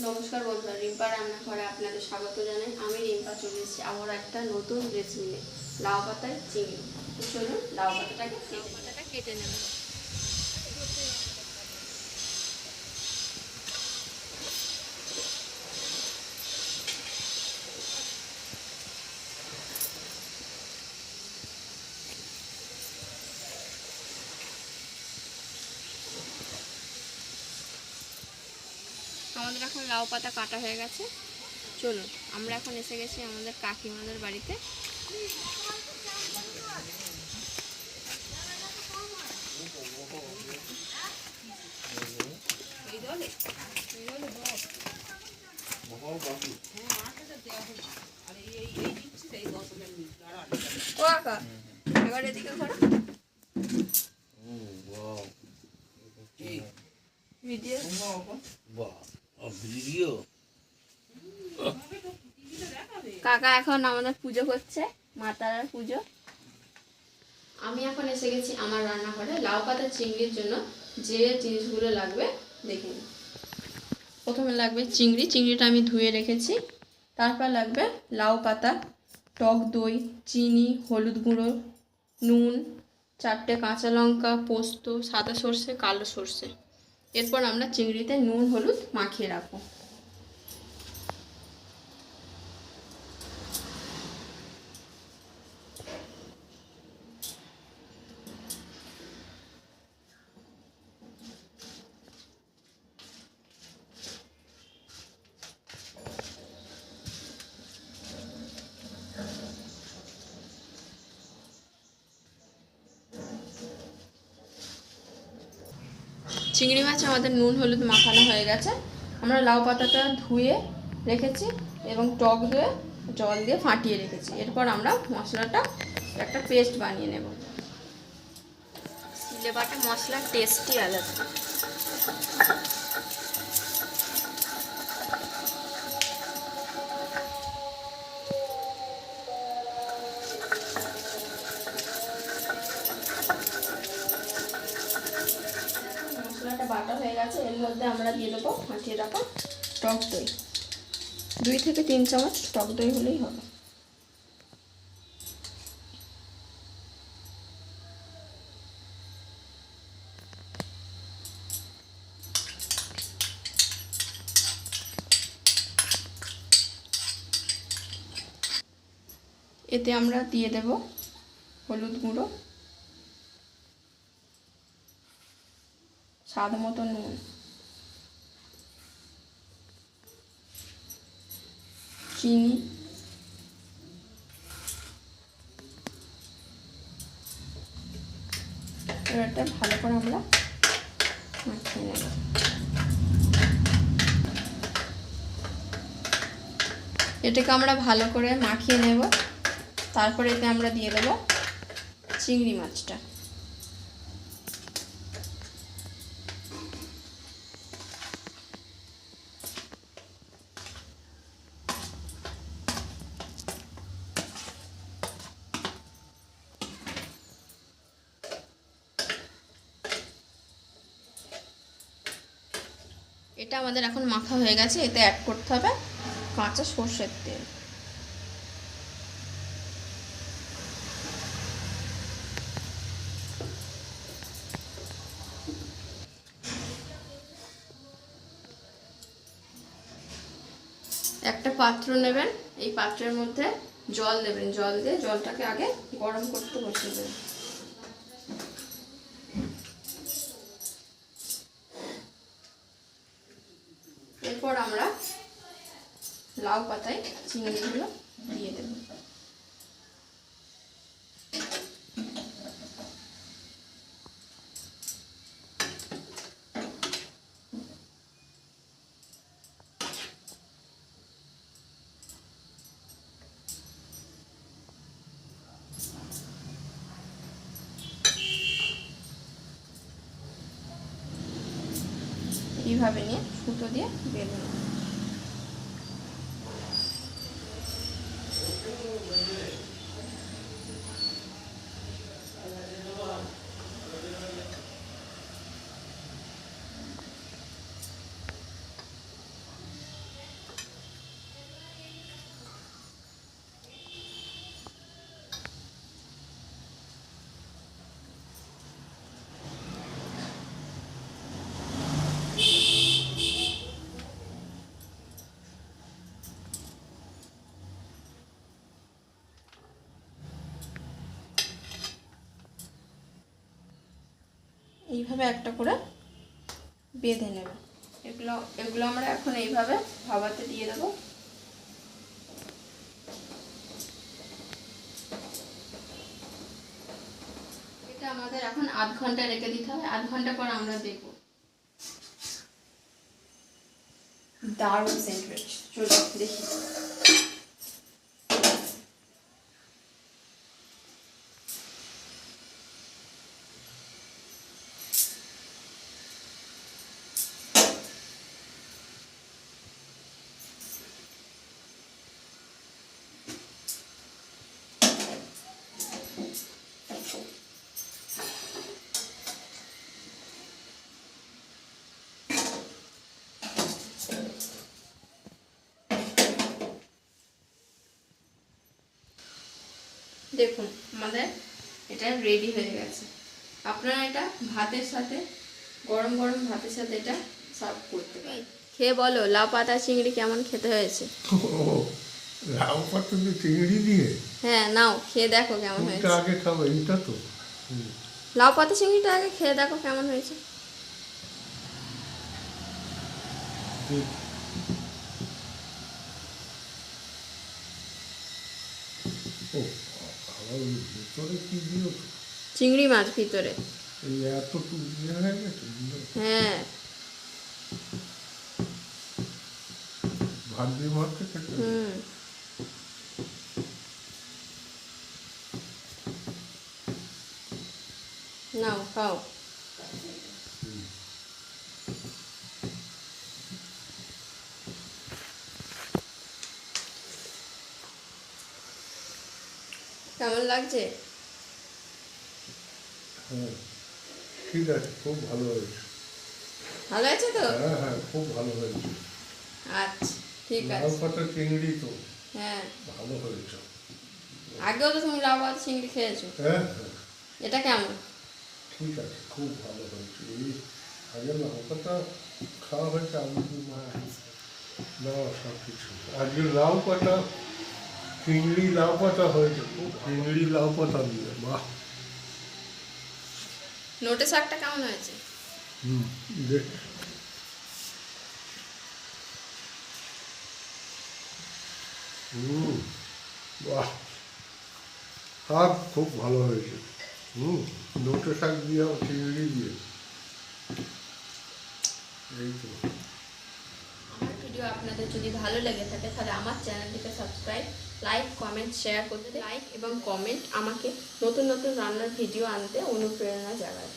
নমস্কার বন্ধুরা, রিম্পা রান্নাঘরে আপনাদের স্বাগত জানাই। আমি রিম্পা চলে এসেছি আমার একটা নতুন রেসিপি নিয়ে, লাউ পাতায় চিংড়ি। তো চলুন লাউ পাতাটাকে কেটে নেব। আমাদের এখন লাউ পাতা কাটা হয়ে গেছে। চলুন, আমরা এখন এসে গেছি আমাদের কাকিমাদের বাড়িতে। এবার এদিকে ঘোরা ভিডিও। কাকা এখন আমাদের পুজো করছে, মা তারার পুজো। আমি এখন এসে গেছি আমার রান্নাঘরে লাউ পাতা চিংড়ির জন্য যে জিনিসগুলো লাগবে দেখে নিন। প্রথমে লাগবে চিংড়ি। চিংড়িটা আমি ধুয়ে রেখেছি। তারপর লাগবে লাউ পাতা, টক দই, চিনি, হলুদ গুঁড়ো, নুন, 4টে কাঁচা লঙ্কা, পোস্ত, সাদা সর্ষে, কালো সর্ষে। এরপর আমরা চিংড়িতে নুন হলুদ মাখিয়ে রাখবো। চিংড়ি মাছ আমাদের নুন হলুদ মাখানো হয়ে গেছে। আমরা লাউ পাতাটা ধুয়ে রেখেছি এবং টক দই জল দিয়ে ফাটিয়ে রেখেছি। এরপর আমরা মশলাটা একটা পেস্ট বানিয়ে নেব। সিলে বাটা মশলার টেস্টই আলাদা। মশলাটা বাটা হয়ে গেছে। এর মধ্যে আমরা দিয়ে দেবো ফাটিয়ে রাখা টক দই। 2 থেকে 3 চামচ টক দই হলেই হবে। এতে আমরা দিয়ে দেব হলুদ গুঁড়ো, স্বাদ মতো নুন, চিনি, এবারটা ভালো করে আমরা মাখিয়ে নেব। এটাকে আমরা ভালো করে মাখিয়ে নেব। তারপরে এতে আমরা দিয়ে দেব চিংড়ি মাছটা। এটা আমাদের এখন মাখা হয়ে গেছে। এতে অ্যাড করতে হবে কাঁচা সর্ষের তেল। একটা পাত্র নেবেন, এই পাত্রের মধ্যে জল দেবেন। জল দিয়ে জলটাকে আগে গরম করতে বসিয়ে দেবেন। এরপর আমরা লাউ পাতায় চিংড়িগুলো দিয়ে দেব। এইভাবে নিয়ে সুতো দিয়ে বেঁধে নেব। এইভাবে একটা করে বেঁধে নেব। এগুলো এগুলো আমরা এখন এইভাবে ভাপাতে দিয়ে দেবো। এটা আমাদের এখন আধ ঘন্টা রেখে দিতে হবে। আধ ঘন্টা পর আমরা দেখব। দারুণ সেন্ট হয়েছে, চলো দেখি। দেখুন আমাদের এটা রেডি হয়ে গেছে। আপনারা এটা ভাতের সাথে, গরম গরম ভাতের সাথে এটা সার্ভ করতে পারেন। খেয়ে বলো লাউ পাতা চিংড়ি কেমন খেতে হয়েছে। লাউ পাতা দিয়ে চিংড়ি দিয়ে? হ্যাঁ নাও খেয়ে দেখো কেমন হয়েছে। আগে খাবো এইটা তো। লাউ পাতা চিংড়িটা আগে খেয়ে দেখো কেমন হয়েছে। ও খাবার ভিতরে কি দিও? চিংড়ি মাছ ভিতরে। এই এতটুকু দিয়ে হয়ে গেছে? হ্যাঁ ভাত দিয়ে মারতে খেতে? নাও খাও। কেমন লাগছে? হ্যাঁ ঠিক আছে, খুব ভালো হয়েছে। ভালো আছে তো? হ্যাঁ হ্যাঁ খুব ভালো হয়েছে। আচ্ছা ঠিক লাউ আছে। পাতা চিংড়ি তো হ্যাঁ ভালো হয়েছে। আগেও তো তুমি লাউ পাতা চিংড়ি খেয়েছো। হ্যাঁ হ্যাঁ এটা কেমন? ঠিক আছে, খুব ভালো হয়েছে। এই আগে লাউ পাতা খাওয়া হয়েছে, আমি না সব কিছু। আজকে লাউ পাতা চিংড়ি লাউ পাতা হয়েছে, খুব চিংড়ি লাউ পাতা দিয়ে, বাহ। নোটে শাকটা কেমন হয়েছে? দেখ বাহ, শাক খুব ভালো হয়েছে। নোটে শাক দিয়ে চিংড়ি দিয়ে, এই তো। আমার ভিডিও আপনাদের যদি ভালো লেগে থাকে তাহলে আমার চ্যানেলটিকে সাবস্ক্রাইব, লাইক, কমেন্ট, শেয়ার করতে। লাইক এবং কমেন্ট আমাকে নতুন নতুন রান্নার ভিডিও আনতে অনুপ্রেরণা জাগায়।